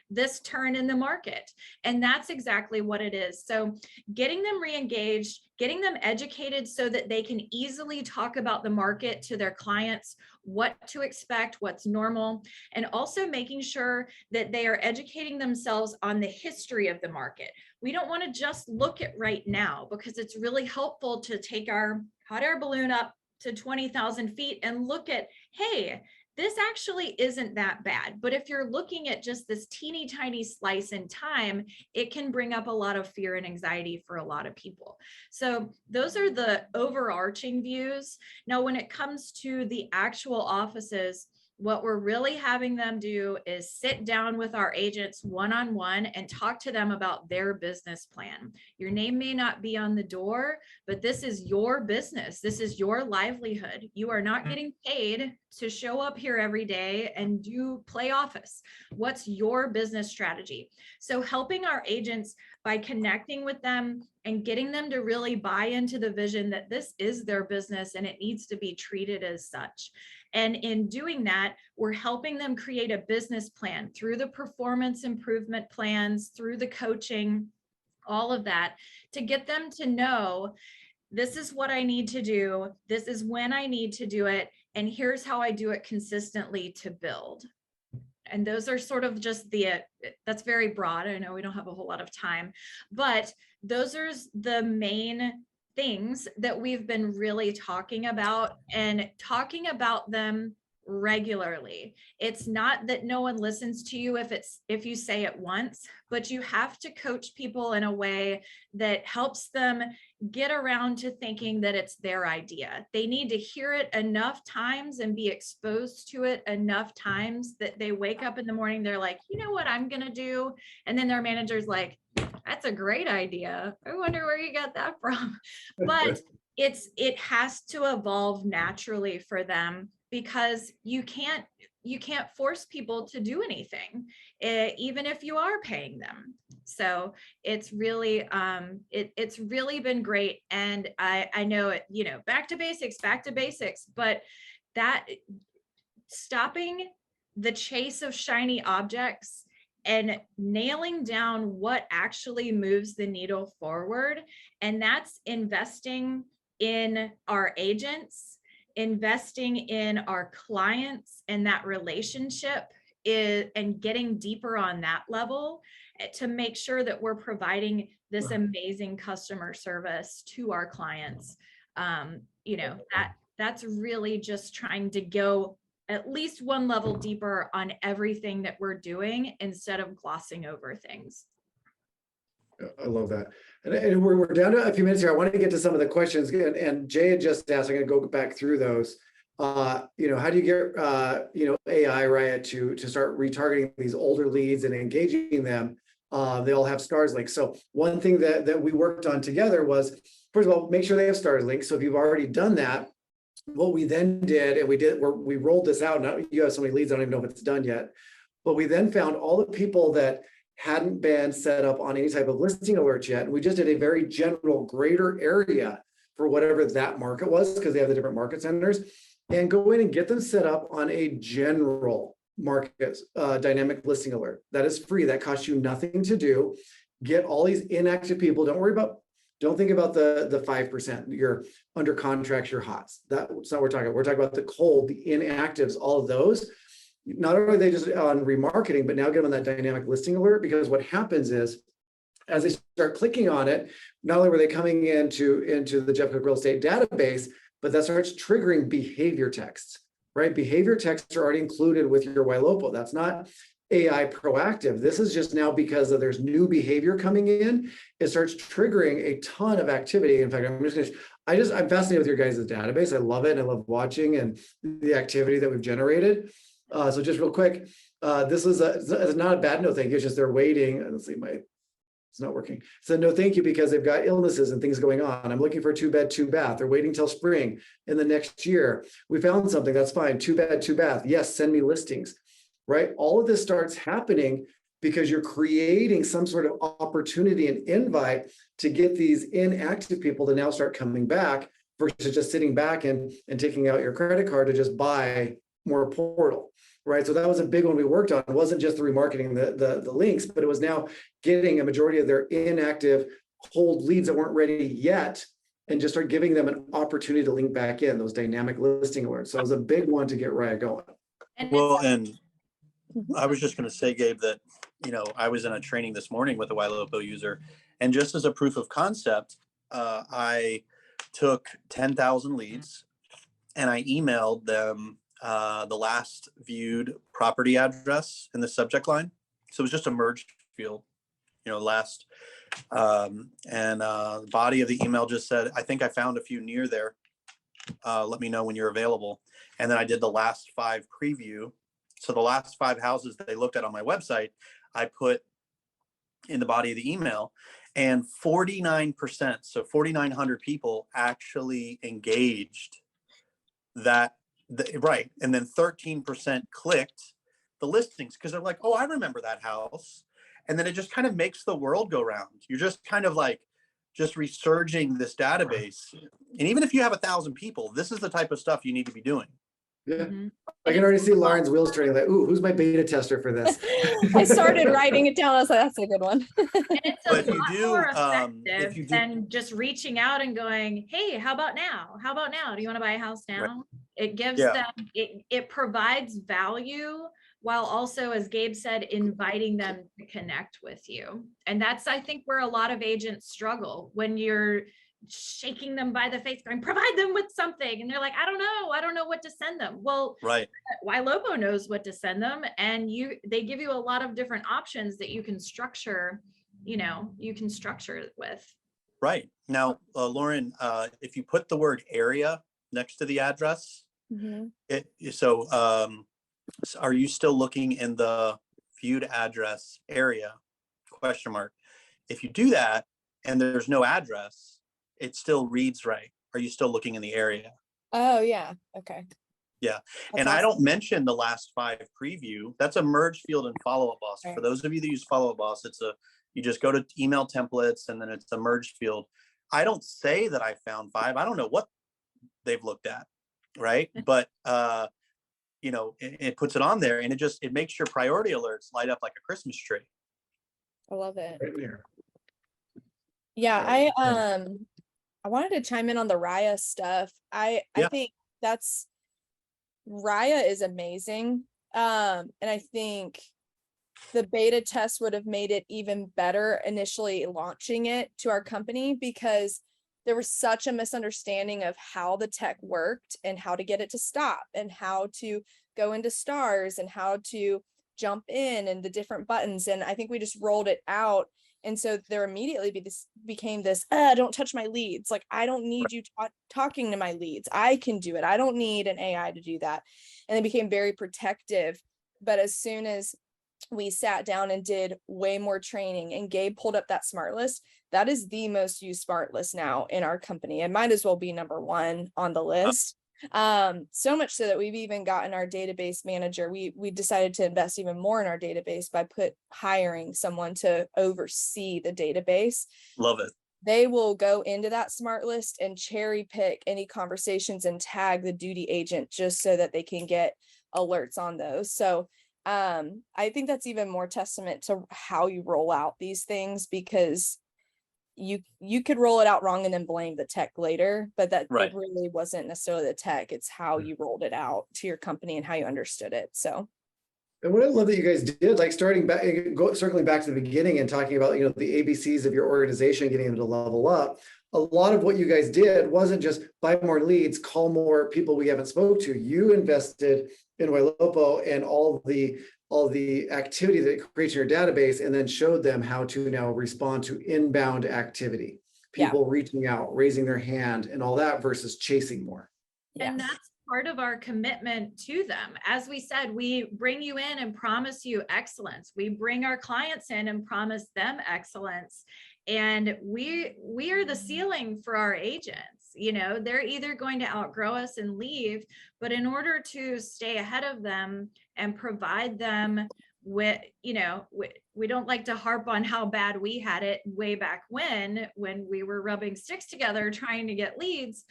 this turn in the market. And that's exactly what it is. So getting them re-engaged, getting them educated so that they can easily talk about the market to their clients, what to expect, what's normal, and also making sure that they are educating themselves on the history of the market. We don't want to just look at right now, because it's really helpful to take our hot air balloon up to 20,000 feet and look at, hey, this actually isn't that bad. But if you're looking at just this teeny tiny slice in time, it can bring up a lot of fear and anxiety for a lot of people. So those are the overarching views. Now, when it comes to the actual offices, what we're really having them do is sit down with our agents one-on-one and talk to them about their business plan. Your name may not be on the door, but this is your business. This is your livelihood. You are not getting paid to show up here every day and play office. What's your business strategy? So helping our agents by connecting with them and getting them to really buy into the vision that this is their business and it needs to be treated as such. And in doing that, we're helping them create a business plan through the performance improvement plans, through the coaching, all of that, to get them to know, this is what I need to do, this is when I need to do it, and here's how I do it consistently to build. And those are sort of just that's very broad. I know we don't have a whole lot of time, but those are the main things that we've been really talking about, and talking about them regularly. It's not that no one listens to you if you say it once, but you have to coach people in a way that helps them get around to thinking that it's their idea. They need to hear it enough times and be exposed to it enough times that they wake up in the morning, they're like, you know what I'm gonna do? And then their manager's like, that's a great idea. I wonder where you got that from. But it has to evolve naturally for them, because you can't force people to do anything, even if you are paying them. So it's really it's really been great. And I know it, back to basics, but that stopping the chase of shiny objects and nailing down what actually moves the needle forward. And that's investing in our agents, investing in our clients and that relationship and getting deeper on that level to make sure that we're providing this amazing customer service to our clients. That's really just trying to go at least one level deeper on everything that we're doing instead of glossing over things. I love that. And we're down to a few minutes here. I want to get to some of the questions, and Jay had just asked, I'm going to go back through those. How do you get, AI, Raiya, to start retargeting these older leads and engaging them? They all have stars links. So one thing that we worked on together was, first of all, make sure they have stars links. So if you've already done that, what we then did, and we rolled this out. Now you have so many leads, I don't even know if it's done yet, but we then found all the people that hadn't been set up on any type of listing alert yet. And we just did a very general greater area for whatever that market was, because they have the different market centers, and go in and get them set up on a general market dynamic listing alert. That is free. That costs you nothing to do. Get all these inactive people. Don't think about the 5%. You're under contracts, you're hots. That's not what we're talking about. We're talking about the cold, the inactives, all of those. Not only are they just on remarketing, but now get them on that dynamic listing alert, because what happens is, as they start clicking on it, not only were they coming into the Jeff Cook Real Estate database, but that starts triggering behavior texts, right? Behavior texts are already included with your Ylopo. That's not AI proactive. This is just now because there's new behavior coming in. It starts triggering a ton of activity. In fact, I'm fascinated with your guys' database. I love it. And I love watching and the activity that we've generated. So just real quick, this is it's not a bad no thank you. It's just they're waiting. Let's see, it's not working. So no thank you, because they've got illnesses and things going on. I'm looking for a 2-bed, 2-bath. They're waiting till spring in the next year. We found something, that's fine. 2-bed, 2-bath. Yes, send me listings, right? All of this starts happening because you're creating some sort of opportunity and invite to get these inactive people to now start coming back, versus just sitting back and taking out your credit card to just buy more portal, right? So that was a big one we worked on. It wasn't just the remarketing the links, but it was now getting a majority of their inactive hold leads that weren't ready yet, and just start giving them an opportunity to link back in those dynamic listing alerts. So it was a big one to get Raiya going. Well, and I was just going to say, Gabe, that, I was in a training this morning with a Ylopo user, and just as a proof of concept, I took 10,000 leads and I emailed them the last viewed property address in the subject line. So it was just a merged field, last, the body of the email just said, I think I found a few near there. Let me know when you're available. And then I did the last 5 preview. So the last 5 houses that they looked at on my website, I put in the body of the email, and 49%, so 4,900 people actually engaged that. Right. And then 13% clicked the listings, because they're like, oh, I remember that house. And then it just kind of makes the world go round. You're just kind of like just resurging this database. And even if you have 1,000 people, this is the type of stuff you need to be doing. Yeah. I can already see Lauren's wheels turning like, ooh, who's my beta tester for this? I started writing it down. I was like, that's a good one. And it's a But if you lot do, more if effective you do- than just reaching out and going, hey, how about now? How about now? Do you want to buy a house now? Right. It gives Yeah. them, it provides value while also, as Gabe said, inviting them to connect with you. And that's, I think, where a lot of agents struggle when you're shaking them by the face going, provide them with something. And they're like, I don't know what to send them. Well, right. Ylopo knows what to send them, and they give you a lot of different options that you can structure, it with. Right. Now, Lauren, if you put the word area next to the address, so are you still looking in the viewed address area? Question mark. If you do that and there's no address, it still reads right. Are you still looking in the area? Oh yeah. Okay. Yeah. That's And I awesome. don't mention the last 5 preview. That's a merge field and follow-up boss. Right. For those of you that use follow-up boss, you just go to email templates and then it's a merge field. I don't say that I found 5. I don't know what they've looked at. Right. But, it puts it on there and it makes your priority alerts light up like a Christmas tree. I love it. Right there. Yeah, Right. I wanted to chime in on the Raya stuff. I Yeah. think Raya is amazing. And I think the beta test would have made it even better initially launching it to our company, because there was such a misunderstanding of how the tech worked and how to get it to stop and how to go into stars and how to jump in and the different buttons. And I think we just rolled it out. And so there immediately became this, don't touch my leads. Like, I don't need you talking to my leads. I can do it. I don't need an AI to do that. And it became very protective. But as soon as we sat down and did way more training and Gabe pulled up that smart list, that is the most used smart list now in our company. It might as well be number 1 on the list. So much so that we've even gotten our database manager. We decided to invest even more in our database by hiring someone to oversee the database. Love it. They will go into that smart list and cherry pick any conversations and tag the duty agent just so that they can get alerts on those. So I think that's even more testament to how you roll out these things, because you could roll it out wrong and then blame the tech later, but that it really wasn't necessarily the tech. It's how you rolled it out to your company and how you understood it. So. And what I love that you guys did, like circling back to the beginning and talking about, the ABCs of your organization, getting them to level up. A lot of what you guys did wasn't just buy more leads, call more people we haven't spoke to. You invested in Ylopo and all the activity that it creates in your database, and then showed them how to now respond to inbound activity, people reaching out, raising their hand and all that versus chasing more. And that's part of our commitment to them. As we said, we bring you in and promise you excellence. We bring our clients in and promise them excellence. And we are the ceiling for our agents. They're either going to outgrow us and leave, but in order to stay ahead of them and provide them with, we don't like to harp on how bad we had it way back when we were rubbing sticks together trying to get leads,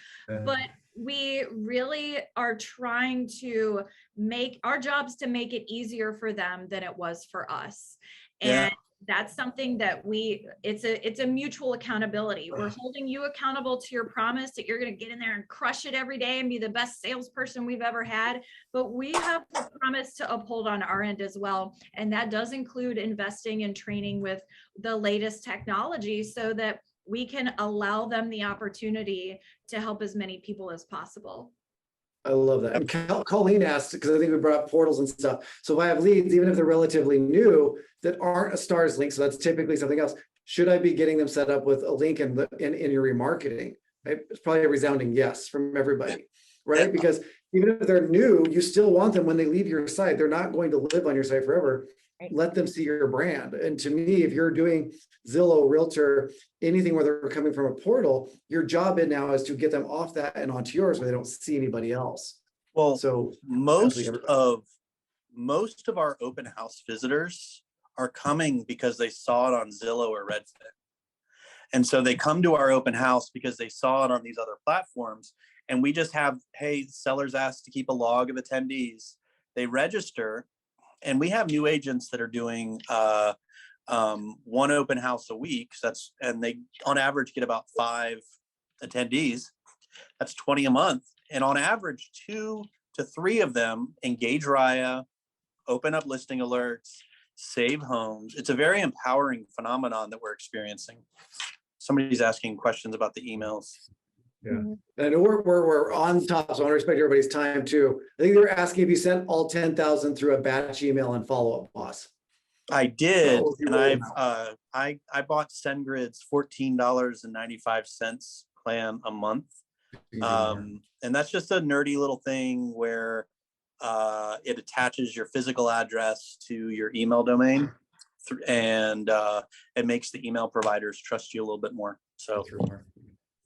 but we really are trying to make our jobs to make it easier for them than it was for us. And that's something that it's a mutual accountability. We're holding you accountable to your promise that you're going to get in there and crush it every day and be the best salesperson we've ever had. But we have a promise to uphold on our end as well. And that does include investing in training with the latest technology so that we can allow them the opportunity to help as many people as possible. I love that. And Colleen asked, because I think we brought up portals and stuff. So if I have leads, even if they're relatively new, that aren't a stars link, so that's typically something else, should I be getting them set up with a link in your remarketing? Right? It's probably a resounding yes from everybody, right? Because even if they're new, you still want them when they leave your site. They're not going to live on your site forever. Let them see your brand. And to me, if you're doing Zillow, Realtor, anything where they're coming from a portal, your job now is to get them off that and onto yours where they don't see anybody else. Well, so most of our open house visitors are coming because they saw it on Zillow or Redfin. And so they come to our open house because they saw it on these other platforms. And we just have, hey, sellers asked to keep a log of attendees. They register, and we have new agents that are doing one open house a week. And they on average get about 5 attendees. That's 20 a month. And on average, 2 to 3 of them engage Raiya, open up listing alerts, save homes. It's a very empowering phenomenon that we're experiencing. Somebody's asking questions about the emails. Yeah, and we're on top, so I want to respect everybody's time too. I think they were asking if you sent all 10,000 through a batch email and follow-up, boss. I did, Oh, you and rolled I bought SendGrid's $14.95 plan a month, and that's just a nerdy little thing where it attaches your physical address to your email domain, and it makes the email providers trust you a little bit more. So,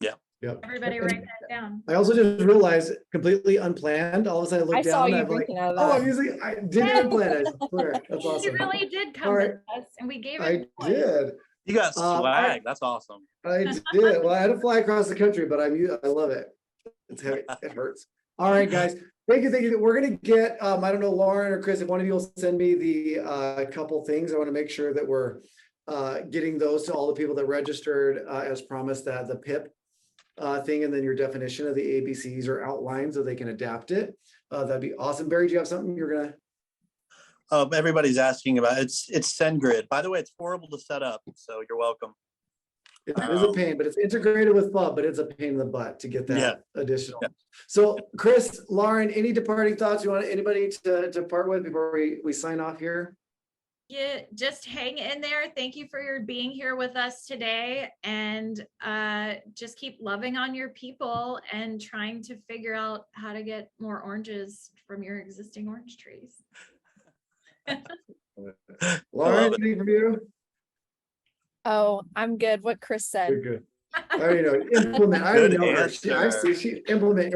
yeah. Yep. Everybody write that down. I also just realized, completely unplanned, all of a sudden I I looked saw down, you I'm like, drinking out of oh, that. I'm using, I didn't even plan it, I swear. That's You awesome. really did come All to right. us, and we gave I it. away. did. You got swag. That's awesome. I did. Well, I had to fly across the country, but I love it. It's heavy. It hurts. All right, guys. Thank you. Thank you. We're gonna get I don't know, Lauren or Chris, if one of you will send me the couple things. I want to make sure that we're getting those to all the people that registered as promised, that the PIP thing, and then your definition of the ABCs or outline so they can adapt it. That'd be awesome. Barry, do you have something you're gonna? Everybody's asking about it's SendGrid. By the way, it's horrible to set up, so you're welcome. It is a pain, but it's integrated with FUB, but it's a pain in the butt to get that additional. Yeah. So Chris, Lauren, any departing thoughts you want anybody to part with before we sign off here? Yeah, just hang in there. Thank you for your being here with us today, and just keep loving on your people and trying to figure out how to get more oranges from your existing orange trees. Lauren, anything from you? Oh, I'm good. What Chris You're said. good. I already know. Implement. I already Good know her. I see. She implement.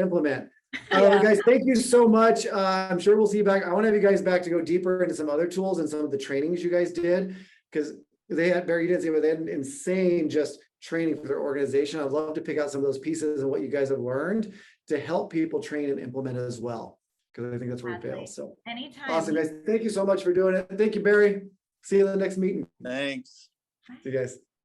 Guys, thank you so much. I'm sure we'll see you back. I want to have you guys back to go deeper into some other tools and some of the trainings you guys did, because they had, Barry, you didn't say, but they had an insane just training for their organization. I'd love to pick out some of those pieces and what you guys have learned to help people train and implement as well, because I think that's where we fail. So Anytime. awesome, guys. Thank you so much for doing it. Thank you, Barry. See you in the next meeting. Thanks. See you guys.